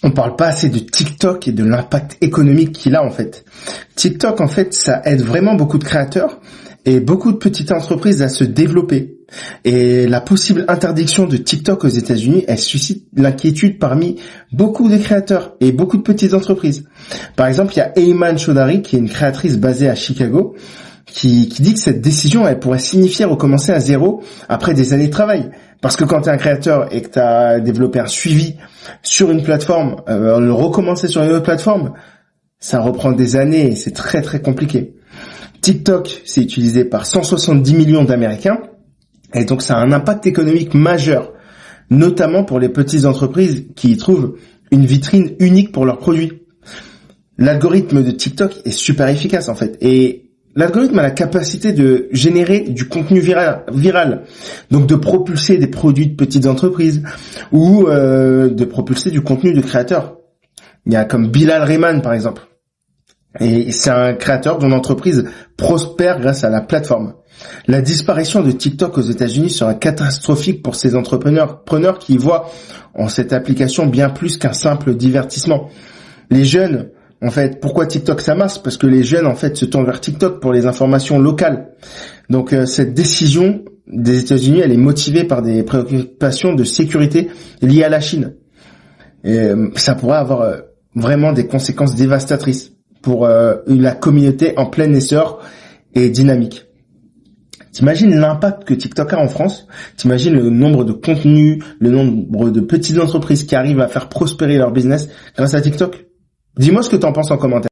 On parle pas assez de TikTok et de l'impact économique qu'il a en fait. TikTok en fait, ça aide vraiment beaucoup de créateurs et beaucoup de petites entreprises à se développer. Et la possible interdiction de TikTok aux États-Unis, elle suscite l'inquiétude parmi beaucoup de créateurs et beaucoup de petites entreprises. Par exemple, il y a Ayman Chaudhary, qui est une créatrice basée à Chicago, qui dit que cette décision, elle pourrait signifier recommencer à zéro après des années de travail. Parce que quand tu es un créateur et que tu as développé un suivi sur une plateforme, le recommencer sur une autre plateforme, ça reprend des années et c'est très très compliqué. TikTok, c'est utilisé par 170 millions d'Américains et donc ça a un impact économique majeur, notamment pour les petites entreprises qui y trouvent une vitrine unique pour leurs produits. L'algorithme de TikTok est super efficace en fait et l'algorithme a la capacité de générer du contenu viral, donc de propulser des produits de petites entreprises ou de propulser du contenu de créateurs. Il y a comme Bilal Rehman par exemple. Et c'est un créateur dont l'entreprise prospère grâce à la plateforme. La disparition de TikTok aux États-Unis sera catastrophique pour ces entrepreneurs qui voient en cette application bien plus qu'un simple divertissement. Les jeunes, en fait, pourquoi TikTok ça marche? Parce que les jeunes, en fait, se tournent vers TikTok pour les informations locales. Donc, cette décision des États-Unis, elle est motivée par des préoccupations de sécurité liées à la Chine. Et ça pourrait avoir vraiment des conséquences dévastatrices pour la communauté en plein essor et dynamique. T'imagines l'impact que TikTok a en France? T'imagines le nombre de contenus, le nombre de petites entreprises qui arrivent à faire prospérer leur business grâce à TikTok? Dis-moi ce que t'en penses en commentaire.